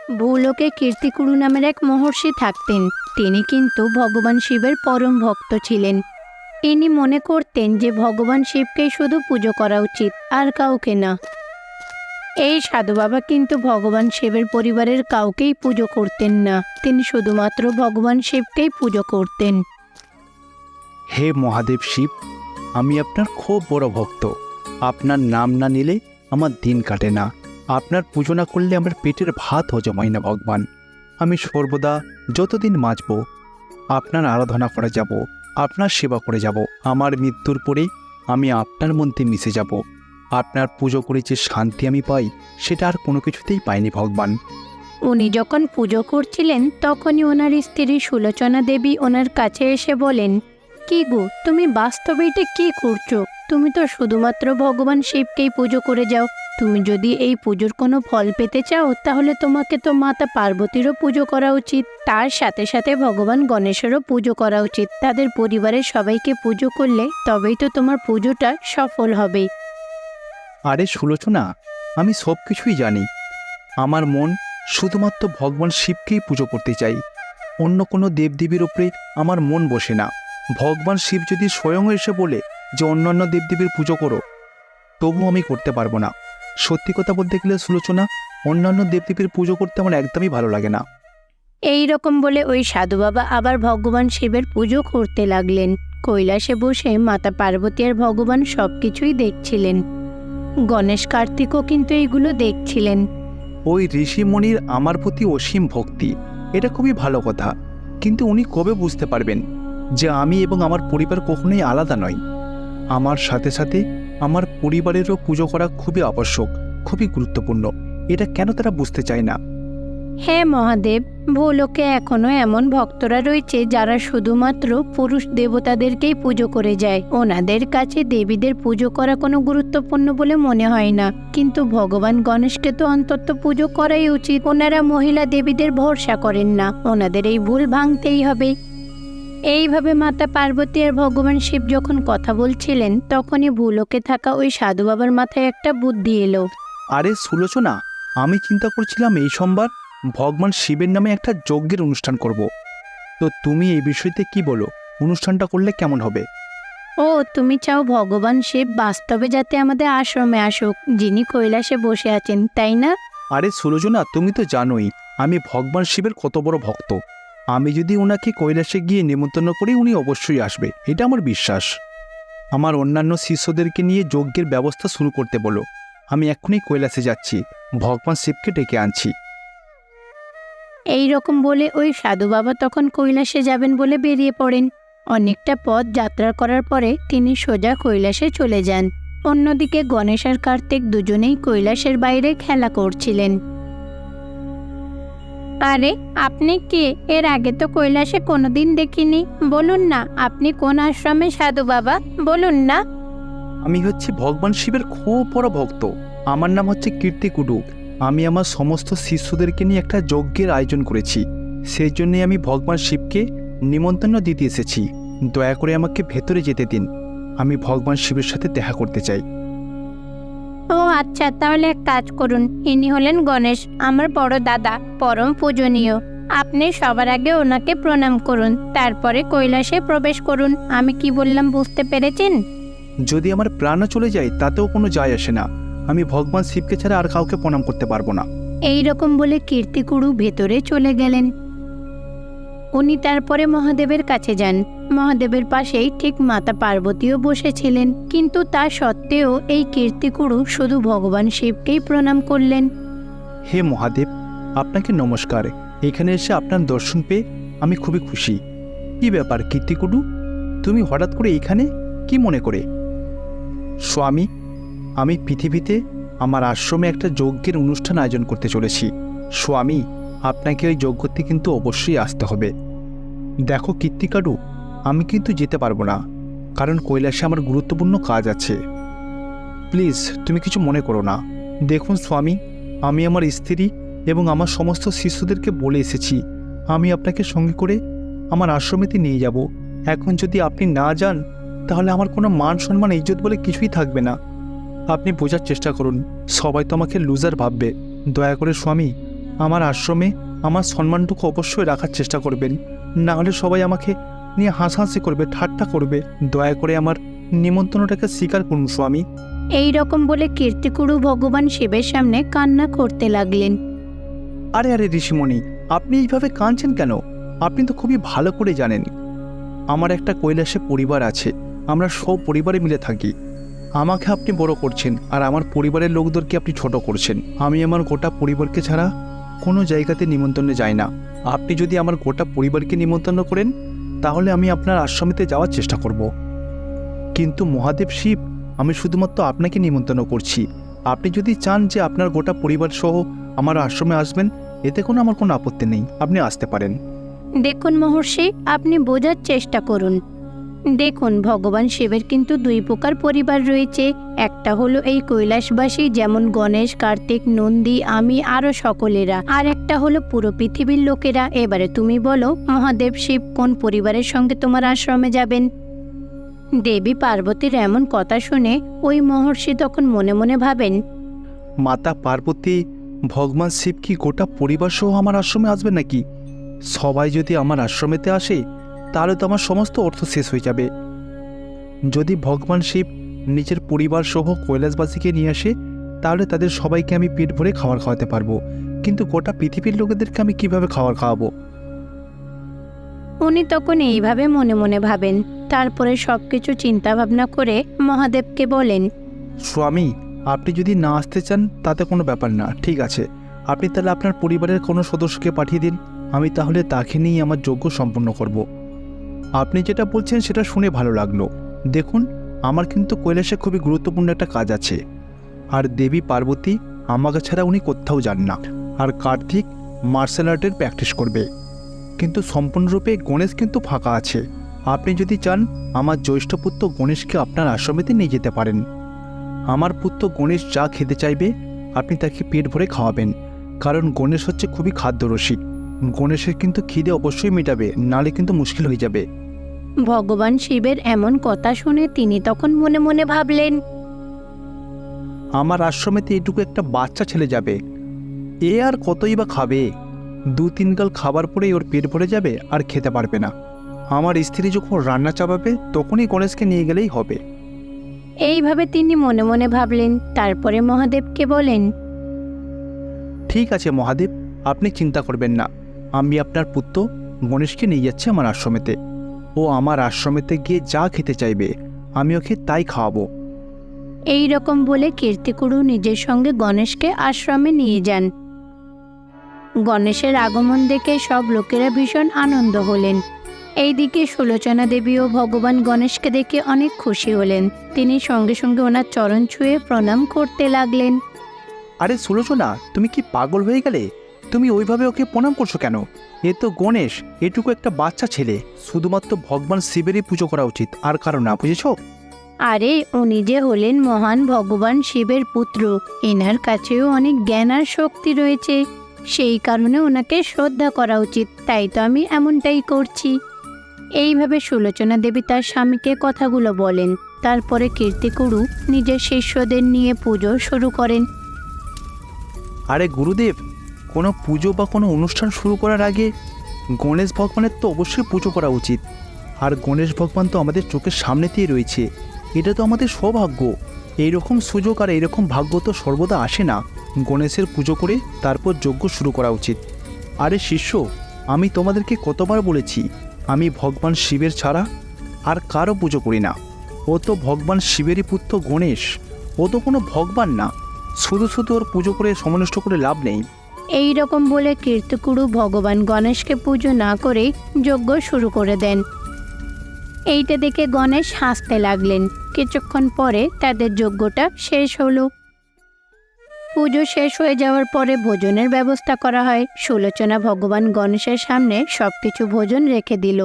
ভূলোকে কীর্তিকুরু নামের এক মহর্ষি থাকতেন। তিনি কিন্তু ভগবান শিবের পরম ভক্ত ছিলেন। ইনি মনে করতেন যে ভগবান শিবকেই শুধু পুজো করা উচিত, আর কাউকে না। এই সাধু বাবা কিন্তু ভগবান শিবের পরিবারের কাউকেই পুজো করতেন না। তিনি শুধুমাত্র ভগবান শিবকেই পুজো করতেন। হে মহাদেব শিব, আমি আপনার খুব বড় ভক্ত। আপনার নাম না নিলে আমার দিন কাটে না। আপনার পুজো না করলে আমার পেটের ভাত হজম হয় না ভগবান। আমি সর্বদা যতদিন বাঁচব আপনার আরাধনা করে যাব, আপনার সেবা করে যাব। আমার মৃত্যুর পরে আমি আপনার মধ্যে মিশে যাব। আপনার পুজো করে যে শান্তি আমি পাই সেটা আর কোনো কিছুতেই পাইনি ভগবান। উনি যখন পুজো করছিলেন তখনই ওনার স্ত্রী সুলোচনা দেবী ওনার কাছে এসে বলেন, কি গো, তুমি বাস্তবে এটা কি করছো? তুমি তো শুধুমাত্র ভগবান শিবকেই পুজো করে যাও। তুমি যদি এই পুজোর কোনো ফল পেতে চাও তাহলে তোমাকে তো মাতা পার্বতীরও পুজো করা উচিত। তার সাথে সাথে ভগবান গণেশেরও পুজো করা উচিত। তাদের পরিবারের সবাইকে পুজো করলে তবেই তো তোমার পুজোটা সফল হবে। আরে সুলোচনা, আমি সব কিছুই জানি। আমার মন শুধুমাত্র ভগবান শিবকেই পুজো করতে চাই। অন্য কোনো দেবদেবীর উপরে আমার মন বসে না। ভগবান শিব যদি স্বয়ং এসে বলে যে অন্যান্য দেবদেবীর পুজো করো, তবু আমি করতে পারবো না। সত্যি কথা বলতে গেলে সুলোচনা, অন্যান্য দেবদেবীর পুজো করতে আমার একদমই ভালো লাগে না। এই রকম বলে ওই সাধু বাবা আবার ভগবান শিবের পুজো করতে লাগলেন। কৈলাসে বসে মাতা পার্বতী আর ভগবান সবকিছুই দেখছিলেন। গণেশ কার্তিকও কিন্তু এইগুলো দেখছিলেন। ওই ঋষিমণির আমার প্রতি অসীম ভক্তি, এটা খুবই ভালো কথা। কিন্তু উনি কবে বুঝতে পারবেন যে আমি এবং আমার পরিবার কখনোই আলাদা নয়? আমার সাথে সাথে আমার পরিবারেরও পুজো করা খুবই আবশ্যক, খুবই গুরুত্বপূর্ণ। এটা কেন তারা বুঝতে চায় না? হ্যাঁ মহাদেব, ভূলোকে এখনো এমন ভক্তরা রয়েছে যারা শুধুমাত্র পুরুষ দেবতাদেরকেই পুজো করে যায়। ওনাদের কাছে দেবীদের পুজো করা কোনো গুরুত্বপূর্ণ বলে মনে হয় না। কিন্তু ভগবান গণেশকে তো অন্তত পুজো করাই উচিত। ওনারা মহিলা দেবীদের ভরসা করেন না। ওনাদের এই ভুল ভাঙতেই হবে। এইভাবে মাতা পার্বতী আর ভগবান শিব যখন কথা বলছিলেন তখনই ভূলোকে থাকা ওই সাধু বাবার মাথায় একটা বুদ্ধি এলো। আরে সুলোচনা, আমি চিন্তা করছিলাম এই সোমবার ভগবান শিবের নামে একটা যজ্ঞের অনুষ্ঠান করব। তো তুমি এই বিষয়তে কি বলো? অনুষ্ঠানটা করলে কেমন হবে? ও, তুমি চাও ভগবান শিব বাস্তবে যাতে আমাদের আশ্রমে আসুক, যিনি কৈলাসে বসে আছেন, তাই না? আরে সুলোচনা, তুমি তো জানোই আমি ভগবান শিবের কত বড় ভক্ত। আমি যদি ওনাকে কৈলাসে গিয়ে নিমন্ত্রণ করি, উনি অবশ্যই আসবে, এটা আমার বিশ্বাস। আমার অন্যান্য শিষ্যদেরকে নিয়ে যজ্ঞের ব্যবস্থা শুরু করতে বলো। আমি এক্ষুনি কৈলাসে যাচ্ছি, ভগবান শিবকে ডেকে আনছি। এই রকম বলে ওই সাধু বাবা তখন কৈলাসে যাবেন বলে বেরিয়ে পড়েন। অনেকটা পথ যাত্রা করার পরে তিনি সোজা কৈলাসে চলে যান। অন্যদিকে গণেশ আর কার্তিক দুজনেই কৈলাসের বাইরে খেলা করছিলেন। আরে, আপনি কে? এর আগে তো কৈলাসে কোনোদিন দেখিনি। বলুন না, আপনি কোন আশ্রমে সাধু বাবা? বলুন না। আমি হচ্ছি ভগবান শিবের খুব বড় ভক্ত। আমার নাম হচ্ছে কীর্তিকুটু। আমি আমার সমস্ত শিষ্যদেরকে নিয়ে একটা যজ্ঞের আয়োজন করেছি। সেই জন্যে আমি ভগবান শিবকে নিমন্ত্রণ দিতে এসেছি। দয়া করে আমাকে ভেতরে যেতে দিন। আমি ভগবান শিবের সাথে দেখা করতে চাই। ও আচ্ছা, তাহলে এক কাজ করুন। ইনি হলেন গণেশ, আমার বড় দাদা, পরম পূজনীয়। আপনি সবার আগে ওনাকে প্রণাম করুন, তারপরে কৈলাসে প্রবেশ করুন। আমি কি বললাম বুঝতে পেরেছেন? যদি আমার প্রাণও চলে যায় তাতেও কোনো যায় আসে না। আমি ভগবান শিবকে ছাড়া আর কাউকে প্রণাম করতে পারবো না। এই রকম বলে কীর্তিকুরু ভেতরে চলে গেলেন। উনি তারপরে মহাদেবের কাছে যান। মহাদেবের পাশেই ঠিক মাতা পার্বতীও বসেছিলেন। কিন্তু তা সত্ত্বেও এই কীর্তিকুরু শুধু ভগবান শিবকেই প্রণাম করলেন। হে মহাদেব, আপনাকে নমস্কার। এখানে এসে আপনার দর্শন পেয়ে আমি খুবই খুশি। কী ব্যাপার কীর্তিকুটু, তুমি হঠাৎ করে এখানে কি মনে করে? স্বামী, আমি পৃথিবীতে আমার আশ্রমে একটা যজ্ঞের অনুষ্ঠান আয়োজন করতে চলেছি। স্বামী, আপনাকে ওই যজ্ঞতে কিন্তু অবশ্যই আসতে হবে। দেখো কীর্তিকাটু, আমি কিন্তু যেতে পারবো না, কারণ কৈলাসে আমার গুরুত্বপূর্ণ কাজ আছে। প্লিজ তুমি কিছু মনে করো না। দেখুন স্বামী, আমি আমার স্ত্রী এবং আমার সমস্ত শিষ্যদেরকে বলে এসেছি আমি আপনাকে সঙ্গে করে আমার আশ্রমেতে নিয়ে যাব। এখন যদি আপনি না যান তাহলে আমার কোনো মান সম্মান ইজ্জত বলে কিছুই থাকবে না। আপনি বোঝার চেষ্টা করুন, সবাই তো আমাকে লুজার ভাববে। দয়া করে স্বামী, আমার আশ্রমে আমার সম্মানটুকু অবশ্যই রাখার চেষ্টা করবেন, না হলে সবাই আমাকে নিয়ে হাসাহাসি করবে, ঠাট্টা করবে। দয়া করে আমার নিমন্ত্রণটাকে স্বীকার করুন স্বামী। এই রকম বলে কীর্তিকুরু ভগবান শিবের সামনে কান্না করতে লাগলেন। আরে আরে ঋষিমণি, আপনি এইভাবে কাঁদছেন কেন? আপনি তো খুবই ভালো করে জানেন আমার একটা কৈলাসে পরিবার আছে, আমরা সব পরিবারে মিলে থাকি। আমাকে আপনি বড় করছেন আর আমার পরিবারের লোকদেরকে আপনি ছোট করছেন। আমি আমার গোটা পরিবারকে ছাড়া কোনো জায়গাতে নিমন্ত্রণে যাই না। আপনি যদি আমার গোটা পরিবারকে নিমন্ত্রণ করেন তাহলে আমি আপনার আশ্রমেতে যাওয়ার চেষ্টা করব। কিন্তু মহাদেব শিব, আমি শুধুমাত্র আপনাকে নিমন্ত্রণ করছি। আপনি যদি চান যে আপনার গোটা পরিবার সহ আমার আশ্রমে আসবেন, এতে আমার কোনো আপত্তি নেই, আপনি আসতে পারেন। দেখুন মহর্ষি, আপনি বোঝার চেষ্টা করুন। দেখুন, ভগবান শিবের কিন্তু দুই প্রকার পরিবার রয়েছে। একটা হলো এই কৈলাসবাসী, যেমন গণেশ, কার্তিক, নন্দী, আমি আরও সকলেরা। আর একটা হলো পুরো পৃথিবীর লোকেরা। এবারে তুমি বলো, মহাদেব শিব কোন পরিবারের সঙ্গে তোমার আশ্রমে যাবেন? দেবী পার্বতীর এমন কথা শুনে ওই মহর্ষি তখন মনে মনে ভাবেন, মাতা পার্বতী, ভগবান শিব কি গোটা পরিবার সহ আমার আশ্রমে আসবে নাকি? সবাই যদি আমার আশ্রমেতে আসে তাহলে তো আমার সমস্ত অর্থ শেষ হয়ে যাবে। যদি ভগবান শিব নিজের পরিবার সহ কৈলাসবাসীকে নিয়ে আসে তাহলে তাদের সবাইকে আমি পেট ভরে খাবার খাওয়াতে পারবো, কিন্তু গোটা পৃথিবীর লোকেদেরকে আমি কিভাবে খাবার খাওয়াবো? উনি তখন এইভাবে মনে মনে ভাবেন। তারপরে সবকিছু চিন্তা ভাবনা করে মহাদেবকে বলেন, স্বামী, আপনি যদি না আসতে চান তাতে কোনো ব্যাপার না, ঠিক আছে। আপনি তাহলে আপনার পরিবারের কোনো সদস্যকে পাঠিয়ে দিন, আমি তাহলে তাকে নিয়ে আমার যজ্ঞ সম্পন্ন করব। আপনি যেটা বলছেন সেটা শুনে ভালো লাগলো। দেখুন, আমার কিন্তু কৈলাসে খুবই গুরুত্বপূর্ণ একটা কাজ আছে, আর দেবী পার্বতী আমাকে ছাড়া উনি কোথাও যান না। আর কার্তিক মার্শাল আর্টের প্র্যাকটিস করবে, কিন্তু সম্পূর্ণরূপে গণেশ কিন্তু ফাঁকা আছে। আপনি যদি চান আমার জ্যৈষ্ঠ পুত্র গণেশকে আপনার আশ্রমেতে নিয়ে যেতে পারেন। আমার পুত্র গণেশ যা খেতে চাইবে আপনি তাকে পেট ভরে খাওয়াবেন, কারণ গণেশ হচ্ছে খুবই খাদ্যরসিক। গণেশের কিন্তু খিদে অবশ্যই মেটাবে, নালে কিন্তু মুশকিল হয়ে যাবে। ভগবান শিবের এমন কথা শুনে তিনি তখন মনে মনে ভাবলেন, আমার আশ্রমেতে এটুকু একটা বাচ্চা ছেলে যাবে, এ আর কতই বা খাবে? 2-3 গাল খাবার পরেই ওর পেট ভরে যাবে আর খেতে পারবে না। আমার স্ত্রী যখন রান্না চাপাবে তখনই গণেশকে নিয়ে গেলেই হবে। এইভাবে তিনি মনে মনে ভাবলেন। তারপরে মহাদেবকে বলেন, ঠিক আছে মহাদেব, আপনি চিন্তা করবেন না, আমি আপনার পুত্র গণেশকে নিয়ে যাচ্ছি আমার আশ্রমেতে। ও আমার আশ্রমেতে গিয়ে যা খেতে চাইবে আমি ওকে তাই খাওয়াবো। এই রকম বলে কীর্তিকুরু নিজের সঙ্গে গণেশকে আশ্রমে নিয়ে যান। গণেশের আগমন দেখে সব লোকেরা ভীষণ আনন্দ হলেন। এইদিকে সুলোচনা দেবীও ভগবান গণেশকে দেখে অনেক খুশি হলেন। তিনি সঙ্গে সঙ্গে ওনার চরণ ছুঁয়ে প্রণাম করতে লাগলেন। আরে সুলোচনা, তুমি কি পাগল হয়ে গেলে? তুমি ওইভাবে ওকে প্রণাম করছো কেন? এ তো গণেশ, এটুকু একটা বাচ্চা ছেলে। শুধুমাত্র ভগবান শিবেরই পুজো করা উচিত, আর কারণ না, বুঝেছো? আরে, উনি যে হলেন মহান ভগবান শিবের পুত্র, এনার কাছেও অনেক জ্ঞান আর শক্তি রয়েছে। সেই কারণে ওনাকে শ্রদ্ধা করা উচিত, তাই তো আমি এমনটাই করছি। এইভাবে সুলোচনা দেবী তার স্বামীকে কথাগুলো বলেন। তারপরে কীর্তিকুরু নিজের শিষ্যদের নিয়ে পুজো শুরু করেন। আরে গুরুদেব, কোনো পুজো বা কোনো অনুষ্ঠান শুরু করার আগে গণেশ ভগবানের তো অবশ্যই পুজো করা উচিত। আর গণেশ ভগবান তো আমাদের চোখের সামনেতেই রয়েছে, এটা তো আমাদের সৌভাগ্য। এইরকম সুযোগ আর এইরকম ভাগ্য তো সর্বদা আসে না। গণেশের পুজো করে তারপর যজ্ঞ শুরু করা উচিত। আরে শিষ্য, আমি তোমাদেরকে কতবার বলেছি আমি ভগবান শিবের ছাড়া আর কারও পুজো করি না। ও তো ভগবান শিবেরই পুত্র গণেশ, ও তো কোনো ভগবান না। শুধু শুধু ওর পুজো করে সময় নষ্ট করে লাভ নেই। এই রকম বলে কীর্তিকুরু ভগবান গণেশকে পুজো না করে যজ্ঞ শুরু করে দেন। এইটা দেখে গণেশ হাসতে লাগলেন। কিছুক্ষণ পরে তাদের যজ্ঞটা শেষ হলো। পুজো শেষ হয়ে যাওয়ার পরে ভোজনের ব্যবস্থা করা হয়। সুলোচনা ভগবান গণেশের সামনে সবকিছু ভোজন রেখে দিল।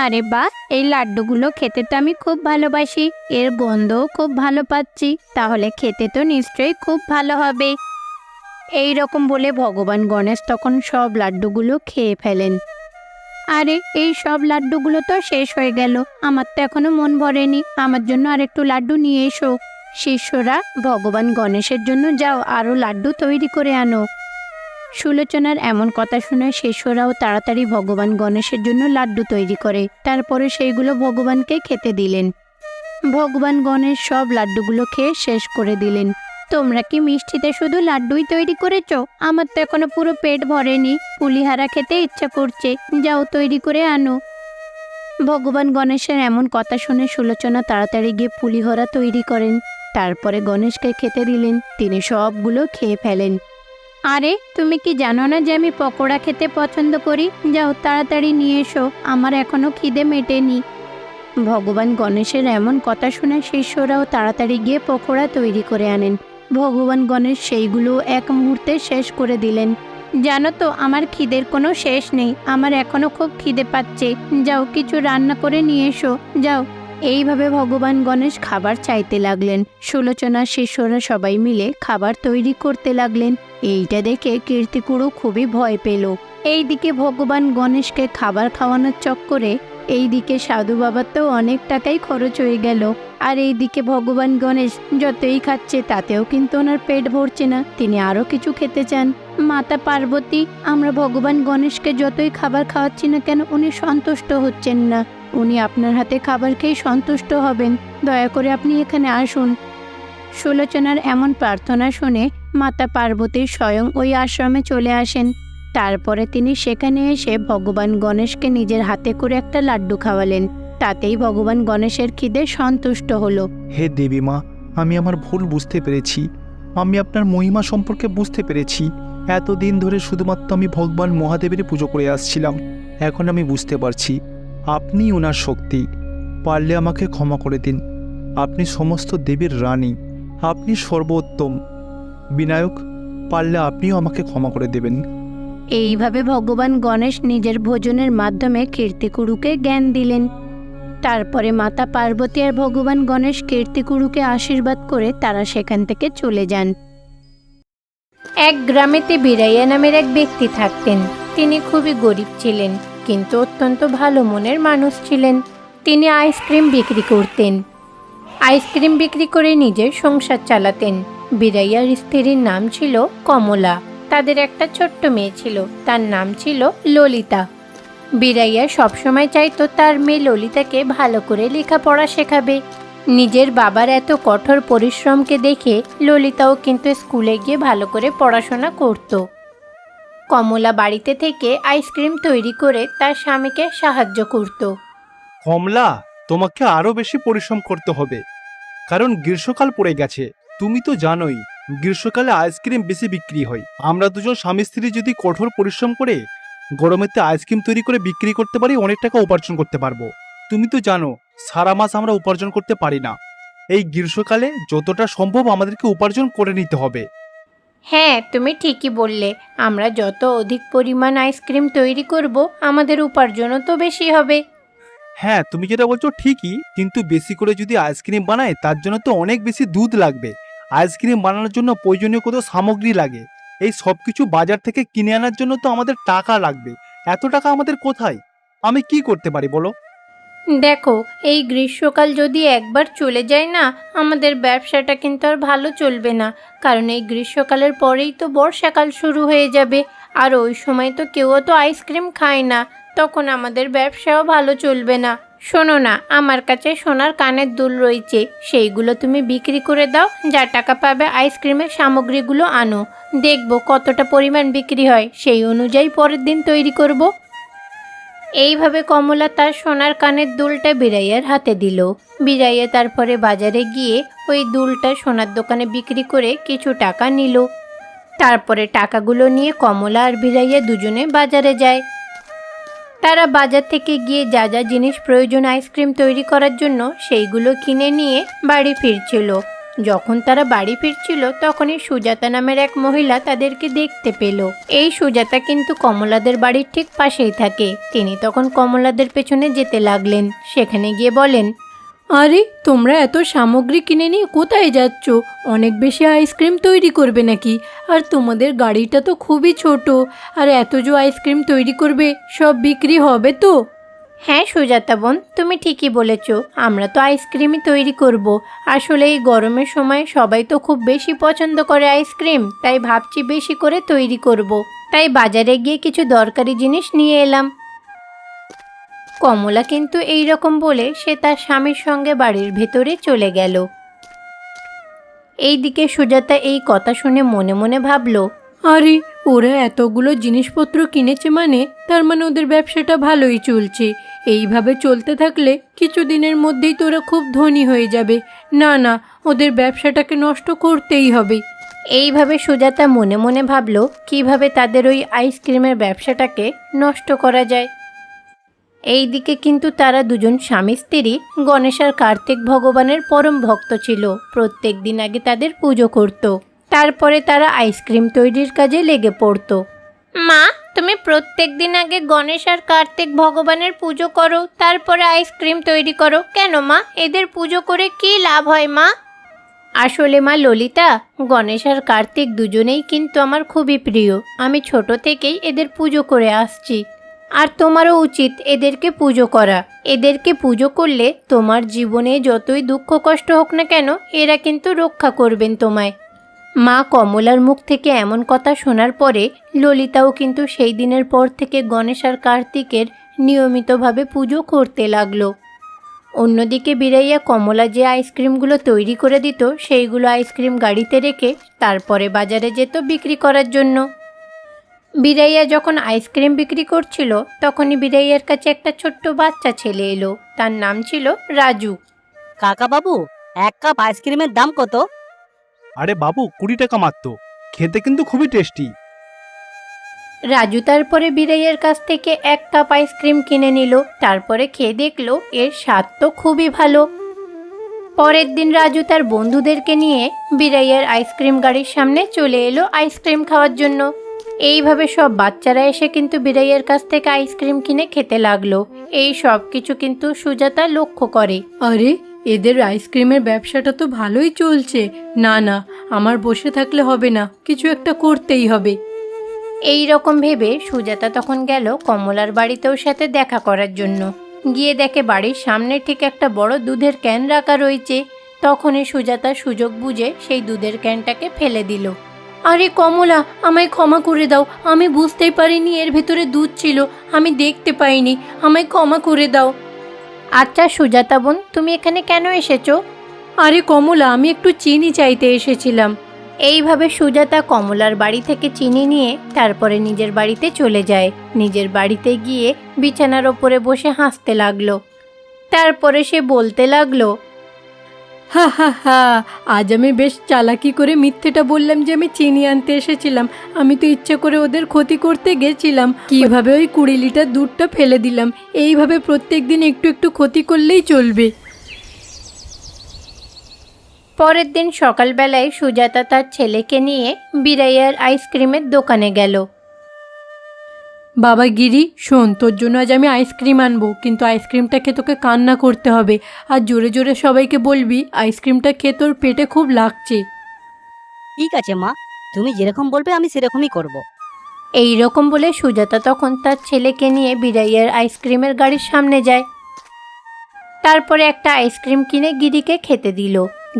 আরে বাহ, এই লাড্ডুগুলো খেতে তো আমি খুব ভালোবাসি, এর গন্ধও খুব ভালো পাচ্ছি, তাহলে খেতে তো নিশ্চয়ই খুব ভালো হবে। এই রকম বলে ভগবান গণেশ তখন সব লাড্ডুগুলো খেয়ে ফেলেন। আরে, এই সব লাড্ডুগুলো তো শেষ হয়ে গেল, আমার তো এখনো মন ভরেনি, আমার জন্য আরেকটু লাড্ডু নিয়ে এসো। শিষ্যরা, ভগবান গণেশের জন্য যাও আরও লাড্ডু তৈরি করে আনো। সুলোচনার এমন কথা শুনে শিষ্যরাও তাড়াতাড়ি ভগবান গণেশের জন্য লাড্ডু তৈরি করে তারপরে সেইগুলো ভগবানকে খেতে দিলেন। ভগবান গণেশ সব লাড্ডুগুলো খেয়ে শেষ করে দিলেন। তোমরা কি মিষ্টিতে শুধু লাড্ডুই তৈরি করেছো? আমার তো এখনো পুরো পেট ভরেনি, পুলিহারা খেতে ইচ্ছা করছে, যাও তৈরি করে আনো। ভগবান গণেশের এমন কথা শুনে সুলোচনা তাড়াতাড়ি গিয়ে পুলিহোরা তৈরি করেন। তারপরে গণেশকে খেতে দিলেন। তিনি সবগুলো খেয়ে ফেলেন। আরে তুমি কি জানো না যে আমি পকোড়া খেতে পছন্দ করি? যাও তাড়াতাড়ি নিয়ে এসো, আমার এখনো খিদে মেটেনি। ভগবান গণেশের এমন কথা শুনে শিষ্যরাও তাড়াতাড়ি গিয়ে পকোড়া তৈরি করে আনেন। ভগবান গণেশ সেইগুলো এক মুহূর্তে শেষ করে দিলেন। জানো তো আমার খিদের কোনো শেষ নেই, আমার এখনো খুব খিদে পাচ্ছে, যাও কিছু রান্না করে নিয়ে এসো, যাও। এইভাবে ভগবান গণেশ খাবার চাইতে লাগলেন। সুলোচনা শিষ্যরা সবাই মিলে খাবার তৈরি করতে লাগলেন। এইটা দেখে কীর্তিকুড়ু খুবই ভয় পেল। এইদিকে ভগবান গণেশকে খাবার খাওয়ানোর চক্করে এইদিকে সাধু বাবার তো অনেক টাকাই খরচ হয়ে গেল। আর এইদিকে ভগবান গণেশ যতই খাচ্ছে তাতেও কিন্তু ওনার পেট ভরছে না, তিনি আরও কিছু খেতে চান। মাতা পার্বতী, আমরা ভগবান গণেশকে যতই খাবার খাওয়াচ্ছি না কেন উনি সন্তুষ্ট হচ্ছেন না, উনি আপনার হাতে খাবার খেয়ে সন্তুষ্ট হবেন, দয়া করে আপনি এখানে আসুন। সুলোচনার এমন প্রার্থনা শুনে মাতা পার্বতী স্বয়ং ওই আশ্রমে চলে আসেন। তারপরে তিনি সেখানে এসে ভগবান গণেশকে নিজের হাতে করে একটা লাড্ডু খাওয়ালেন। তাতেই ভগবান গণেশের খিদে সন্তুষ্ট হলো। হে দেবী মা, আমি আমার ভুল বুঝতে পেরেছি, আমি আপনার মহিমা সম্পর্কে বুঝতে পেরেছি। এতদিন ধরে শুধুমাত্র আমি ভগবান মহাদেবের পুজো করে আসছিলাম, এখন আমি বুঝতে পারছি আপনিই ওনার শক্তি। পারলে আমাকে ক্ষমা করে দিন, আপনি সমস্ত দেবীর রানী, আপনি সর্বোত্তম। বিনায়ক, পারলে আপনিও আমাকে ক্ষমা করে দেবেন। এইভাবে ভগবান গণেশ নিজের ভোজনের মাধ্যমে কীর্তিকুড়ুকে জ্ঞান দিলেন। তারপরে মাতা পার্বতী আর ভগবান গণেশ কীর্তিকুড়ুকে আশীর্বাদ করে তারা সেখান থেকে চলে যান। এক গ্রামেতে বীরাইয়া নামের এক ব্যক্তি থাকতেন। তিনি খুবই গরিব ছিলেন, কিন্তু অত্যন্ত ভালো মনের মানুষ ছিলেন। তিনি আইসক্রিম বিক্রি করতেন। আইসক্রিম বিক্রি করে নিজের সংসার চালাতেন। বীরাইয়ার স্ত্রীর নাম ছিল কমলা। তাদের একটা ছোট্ট মেয়ে ছিল, তার নাম ছিল ললিতা। বীরাইয়া সবসময় চাইতো তার মেয়ে ললিতাকে ভালো করে লেখাপড়া শেখাবে। নিজের বাবার এত কঠোর পরিশ্রমকে দেখে ললিতাও কিন্তু স্কুলে গিয়ে ভালো করে পড়াশোনা করত। কমলা বাড়িতে থেকে আইসক্রিম তৈরি করে তার স্বামীকে সাহায্য করত। কমলা, তোমাকে আরও বেশি পরিশ্রম করতে হবে, কারণ গ্রীষ্মকাল পড়ে গেছে। তুমি তো জানোই গ্রীষ্মকালে আইসক্রিম বেশি বিক্রি হয়। আমরা দুজন স্বামী স্ত্রী যদি কঠোর পরিশ্রম করে গরমেতে আইসক্রিম তৈরি করে বিক্রি করতে পারি, অনেক টাকা উপার্জন করতে পারবো। তুমি তো জানো সারা মাস আমরা উপার্জন করতে পারি না, এই গ্রীষ্মকালে যতটা সম্ভব আমাদেরকে উপার্জন করে নিতে হবে। হ্যাঁ, তুমি ঠিকই বললে, আমরা যত অধিক পরিমাণ আইসক্রিম তৈরি করব আমাদের উপার্জনও তো বেশি হবে। হ্যাঁ, তুমি যেটা বলছো ঠিকই, কিন্তু বেশি করে যদি আইসক্রিম বানায় তার জন্য তো অনেক বেশি দুধ লাগবে। আইসক্রিম বানানোর জন্য প্রয়োজনীয় কত সামগ্রী লাগে, এই সব কিছু বাজার থেকে কিনে আনার জন্য তো আমাদের টাকা লাগবে। এত টাকা আমাদের কোথায়? আমি কি করতে পারি বলো? দেখো, এই গ্রীষ্মকাল যদি একবার চলে যায় না, আমাদের ব্যবসাটা কিন্তু আর ভালো চলবে না, কারণ এই গ্রীষ্মকালের পরেই তো বর্ষাকাল শুরু হয়ে যাবে। আর ওই সময় তো কেউ তো আইসক্রিম খায় না, তখন আমাদের ব্যবসাও ভালো চলবে না। শোনো না, আমার কাছে সোনার কানের দুল রয়েছে, সেইগুলো তুমি বিক্রি করে দাও, যা টাকা পাবে আইসক্রিমের সামগ্রীগুলো আনো, দেখবো কতটা পরিমাণ বিক্রি হয়, সেই অনুযায়ী পরের দিন তৈরি করব। এইভাবে কমলা তার সোনার কানের দুলটা বীরাইয়ার হাতে দিল। বীরাইয়া তারপরে বাজারে গিয়ে ওই দুলটা সোনার দোকানে বিক্রি করে কিছু টাকা নিল। তারপরে টাকাগুলো নিয়ে কমলা আর বীরাইয়া দুজনে বাজারে যায়। তারা বাজার থেকে গিয়ে যা যা জিনিস প্রয়োজন আইসক্রিম তৈরি করার জন্য সেইগুলো কিনে নিয়ে বাড়ি ফিরছিল। যখন তারা বাড়ি ফিরছিল তখনই সুজাতা নামের এক মহিলা তাদেরকে দেখতে পেল। এই সুজাতা কিন্তু কমলাদের বাড়ির ঠিক পাশেই থাকে। তিনি তখন কমলাদের পেছনে যেতে লাগলেন। সেখানে গিয়ে বলেন, আরে তোমরা এত সামগ্রী কিনে নিয়ে কোথায় যাচ্ছ? অনেক বেশি আইসক্রিম তৈরি করবে নাকি? আর তোমাদের গাড়িটা তো খুবই ছোট, আর এত যে আইসক্রিম তৈরি করবে সব বিক্রি হবে তো? হ্যাঁ সুজাতা বোন, তুমি ঠিকই বলেছ। আমরা তো আইসক্রিমই তৈরি করব। আসলে এই গরমের সময় সবাই তো খুব বেশি পছন্দ করে আইসক্রিম, তাই ভাবছি বেশি করে তৈরি করব। তাই বাজারে গিয়ে কিছু দরকারি জিনিস নিয়ে এলাম। কমলা কিন্তু এই রকম বলে সে তার স্বামীর সঙ্গে বাড়ির ভেতরে চলে গেল। এইদিকে সুজাতা এই কথা শুনে মনে মনে ভাবল, আরে ওরা এতগুলো জিনিসপত্র কিনেছে মানে তার মানে ওদের ব্যবসাটা ভালোই চলছে। এইভাবে চলতে থাকলে কিছুদিনের মধ্যেই তোরা খুব ধনী হয়ে যাবে। না না, ওদের ব্যবসাটাকে নষ্ট করতেই হবে। এইভাবে সুজাতা মনে মনে ভাবল কিভাবে তাদের ওই আইসক্রিমের ব্যবসাটাকে নষ্ট করা যায়। এইদিকে কিন্তু তারা দুজন স্বামী স্ত্রী গণেশ আর কার্তিক ভগবানের পরম ভক্ত ছিল। প্রত্যেক দিন আগে তাদের পুজো করত, তারপরে তারা আইসক্রিম তৈরির কাজে লেগে পড়ত। মা, তুমি প্রত্যেক দিন আগে গণেশ আর কার্তিক ভগবানের পুজো করো, তারপরে আইসক্রিম তৈরি করো কেন মা? এদের পুজো করে কি লাভ হয় মা? আসলে মা ললিতা, গণেশ আর কার্তিক দুজনেই কিন্তু আমার খুবই প্রিয়। আমি ছোট থেকেই এদের পুজো করে আসছি। আর তোমারও উচিত এদেরকে পুজো করা। এদেরকে পুজো করলে তোমার জীবনে যতই দুঃখ কষ্ট হোক না কেন, এরা কিন্তু রক্ষা করবেন তোমায়। মা কমলার মুখ থেকে এমন কথা শোনার পরে ললিতাও কিন্তু সেই দিনের পর থেকে গণেশ আর কার্তিকের নিয়মিতভাবে পুজো করতে লাগলো। অন্যদিকে বীরাইয়া কমলা যে আইসক্রিমগুলো তৈরি করে দিত সেইগুলো আইসক্রিম গাড়িতে রেখে তারপরে বাজারে যেত বিক্রি করার জন্য। বীরাইয়া যখন আইসক্রিম বিক্রি করছিল তখনই বীরাইয়ার কাছে একটা ছোট্ট বাচ্চা ছেলে এলো। তার নাম ছিল রাজু। কাকা বাবু, এক কাপ আইসক্রিমের দাম কত? আরে বাবু, 20 টাকা মাত্র। খেতে কিন্তু খুবই টেস্টি। রাজু তারপরে বীরাইয়ার কাছ থেকে 1 কাপ আইসক্রিম কিনে নিল। তারপরে খেয়ে দেখলো এর স্বাদ তো খুবই ভালো। পরের দিন রাজু তার বন্ধুদেরকে নিয়ে বীরাইয়ার আইসক্রিম গাড়ির সামনে চলে এলো আইসক্রিম খাওয়ার জন্য। এইভাবে সব বাচ্চারা এসে কিন্তু বীরাইয়ার কাছ থেকে আইসক্রিম কিনে খেতে লাগলো। এই সব কিছু কিন্তু সুজাতা লক্ষ্য করে। আরে, এদের আইসক্রিমের ব্যবসাটা তো ভালোই চলছে। না না, আমার বসে থাকলে হবে না, কিছু একটা করতেই হবে। এই রকম ভেবে সুজাতা তখন গেল কমলার বাড়িতে ওর সাথে দেখা করার জন্য। গিয়ে দেখে বাড়ির সামনে ঠিক একটা বড় দুধের ক্যান রাখা রয়েছে। তখনই সুজাতা সুযোগ বুঝে সেই দুধের ক্যানটাকে ফেলে দিল। আরে কমলা, আমায় ক্ষমা করে দাও, আমি বুঝতেই পারিনি এর ভেতরে দুধ ছিল, আমি দেখতে পাইনি, আমায় ক্ষমা করে দাও। আচ্ছা সুজাতা বোন, তুমি এখানে কেন এসেছো? আরে কমলা, আমি একটু চিনি চাইতে এসেছিলাম। এইভাবে সুজাতা কমলার বাড়ি থেকে চিনি নিয়ে তারপরে নিজের বাড়িতে চলে যায়। নিজের বাড়িতে গিয়ে বিছানার ওপরে বসে হাসতে লাগলো। তারপরে সে বলতে লাগলো, হা হা হা, আজ আমি বেশ চালাকি করে মিথ্যেটা বললাম যে আমি চিনি আনতে এসেছিলাম। আমি তো ইচ্ছে করে ওদের ক্ষতি করতে গেছিলাম। কিভাবে ওই 20 লিটার দুধটা ফেলে দিলাম। এইভাবে প্রত্যেক দিন একটু একটু ক্ষতি করলেই চলবে। পরের দিন সকালবেলায় সুজাতা তার ছেলেকে নিয়ে বীরাইয়ার আইসক্রিমের দোকানে গেল। বাবা গিরি, শোন, তোর জন্য আজ আমি আইসক্রিম আনবো, কিন্তু আইসক্রিমটা খেয়ে তোকে কান্না করতে হবে। আর জোরে জোরে সবাইকে বলবি আইসক্রিমটা খেয়ে তোর পেটে খুব লাগছে। ঠিক আছে মা, তুমি যেরকম বলবে আমি সেরকমই করব। এই রকম বলে সুজাতা তখন তার ছেলেকে নিয়ে বীরাইয়ার আইসক্রিমের গাড়ির সামনে যায়। তারপরে একটা আইসক্রিম কিনে গিরিকে খেতে দিল।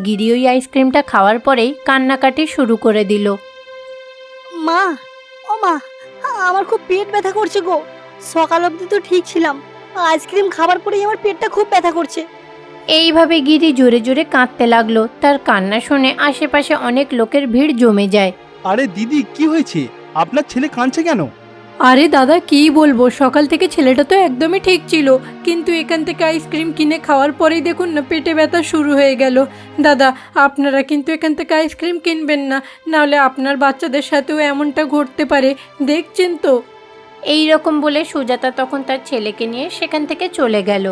গিরি ওই আইসক্রিমটা খাওয়ার পরেই কান্নাকাটি শুরু করে দিল। মা, ও মা, আমার খুব পেট ব্যথা করছে গো। সকাল অবধি তো ঠিক ছিলাম, আইসক্রিম খাবার পরেই আমার পেটটা খুব ব্যথা করছে। এইভাবে গিরি জোরে জোরে কাঁদতে লাগলো। তার কান্না শুনে আশেপাশে অনেক লোকের ভিড় জমে যায়। আরে দিদি, কি হয়েছে? আপনার ছেলে কাঁদছে কেন? আরে দাদা, কী বলবো, সকাল থেকে ছেলেটা তো একদমই ঠিক ছিল, কিন্তু এখান থেকে আইসক্রিম কিনে খাওয়ার পরেই দেখুন না পেটে ব্যথা শুরু হয়ে গেল। দাদা, আপনারা কিন্তু এখান থেকে আইসক্রিম কিনবেন না, নাহলে আপনার বাচ্চাদের সাথেও এমনটা ঘটতে পারে, দেখছেন তো। এই রকম বলে সুজাতা তখন তার ছেলেকে নিয়ে সেখান থেকে চলে গেল।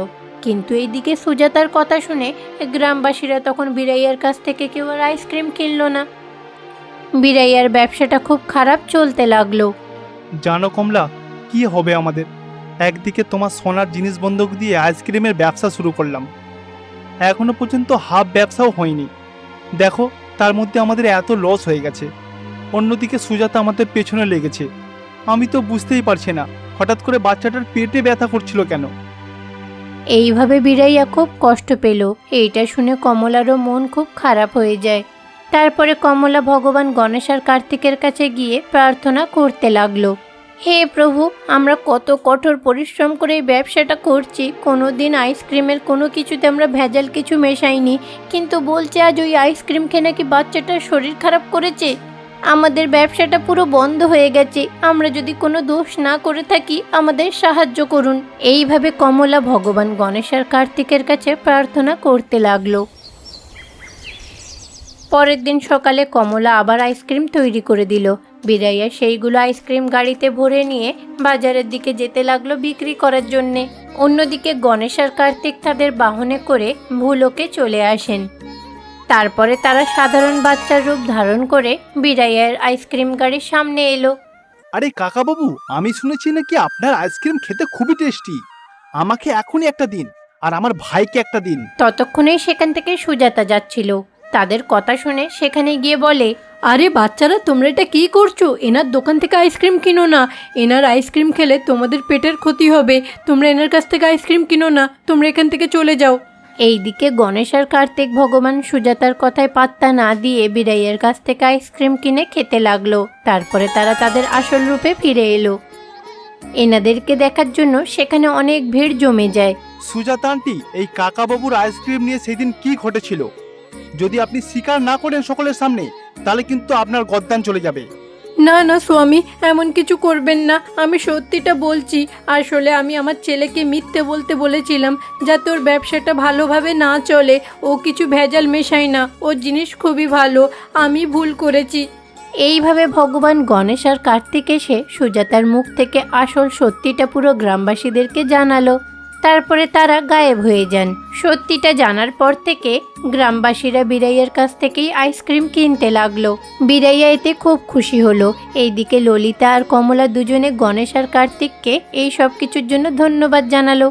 কিন্তু এইদিকে সুজাতার কথা শুনে গ্রামবাসীরা তখন বীরাইয়ার কাছ থেকে কেউ আর আইসক্রিম কিনলো না। বীরাইয়ার ব্যবসাটা খুব খারাপ চলতে লাগলো। জানো কমলা, কি হবে আমাদের? একদিকে তোমার সোনার জিনিস বন্ধক দিয়ে আইসক্রিমের ব্যবসা শুরু করলাম, এখনো পর্যন্ত হাফ ব্যবসাও হয়নি। দেখো, তার মধ্যে আমাদের এত লস হয়ে গেছে। অন্যদিকে সুজাতা আমাদের পেছনে লেগেছে। আমি তো বুঝতেই পারছি না হঠাৎ করে বাচ্চাটার পেটে ব্যথা করছিল কেন। এইভাবে বিরাইয়া খুব কষ্ট পেল। এইটা শুনে কমলারও মন খুব খারাপ হয়ে যায়। তারপরে কমলা ভগবান গণেশ আর কার্তিকের কাছে গিয়ে প্রার্থনা করতে লাগলো, হে প্রভু, আমরা কত কঠোর পরিশ্রম করে এই ব্যবসাটা করছি, কোনো দিন আইসক্রিমের কোনো কিছুতে আমরা ভেজাল কিছু মেশাইনি, কিন্তু বলছে আজ ওই আইসক্রিম খেয়ে নাকি বাচ্চাটার শরীর খারাপ করেছে। আমাদের ব্যবসাটা পুরো বন্ধ হয়ে গেছে, আমরা যদি কোনো দোষ না করে থাকি আমাদের সাহায্য করুন। এইভাবে কমলা ভগবান গণেশ আর কার্তিকের কাছে প্রার্থনা করতে লাগলো। পরের দিন সকালে কমলা আবার আইসক্রিম তৈরি করে দিল। বিরাইয়া সেইগুলো আইসক্রিম গাড়িতে ভরে নিয়ে বাজারের দিকে যেতে লাগলো বিক্রি করার জন্যে। অন্যদিকে গণেশ আর কার্তিক তাদের বাহনে করে ভুলোকে চলে আসেন। তারপরে তারা সাধারণ বাচ্চার রূপ ধারণ করে বিরাইয়ার আইসক্রিম গাড়ির সামনে এলো। আরে কাকাবাবু, আমি শুনেছি নাকি আপনার আইসক্রিম খেতে খুবই টেস্টি। আমাকে এখনই একটা দিন, আর আমার ভাইকে একটা দিন। ততক্ষণেই সেখান থেকে সুজাতা যাচ্ছিল। তাদের কথা শুনে সেখানে গিয়ে বলে, আরে বাচ্চারা, তোমরা এটা কী করছো? এনার দোকান থেকে আইসক্রিম কিনো না, এনার আইসক্রিম খেলে তোমাদের পেটের ক্ষতি হবে। তোমরা এনার কাছ থেকে আইসক্রিম কিনো না, তোমরা এখান থেকে চলে যাও। এইদিকে গণেশ আর কার্তিক ভগবান সুজাতার কথায় পাত্তা না দিয়ে বিরাইয়ের কাছ থেকে আইসক্রিম কিনে খেতে লাগলো। তারপরে তারা তাদের আসল রূপে ফিরে এলো। এনাদেরকে দেখার জন্য সেখানে অনেক ভিড় জমে যায়। সুজাতা আন্টি, এই কাকাবাবুর আইসক্রিম নিয়ে সেদিন কি ঘটেছিল যদি আপনি স্বীকার না করেন সকলের সামনে, তাহলে কিন্তু আপনার গদ্দান চলে যাবে। না না স্বামী, এমন কিছু করবেন না, আমি সত্যিটা বলছি। আসলে আমি আমার ছেলেকে মিথ্যে বলতে বলেছিলাম যাতে ওর ব্যবসাটা ভালোভাবে না চলে। ও কিছু ভেজাল মেশায় না, ওর জিনিস খুবই ভালো, আমি ভুল করেছি। এইভাবে ভগবান গণেশ আর কার্তিক এসে সুজাতার মুখ থেকে আসল সত্যিটা পুরো গ্রামবাসীদেরকে জানালো। তারপরে তারা গায়েব হয়ে যান। সত্যিটা জানার পর থেকে গ্রামবাসীরা বিরাইয়ার কাছ থেকেই আইসক্রিম কিনতে লাগলো। বিরাইয়া এতে খুব খুশি হলো। এইদিকে ললিতা আর কমলা দুজনে গণেশ আর কার্তিককে এই সব কিছুর জন্য ধন্যবাদ জানালো।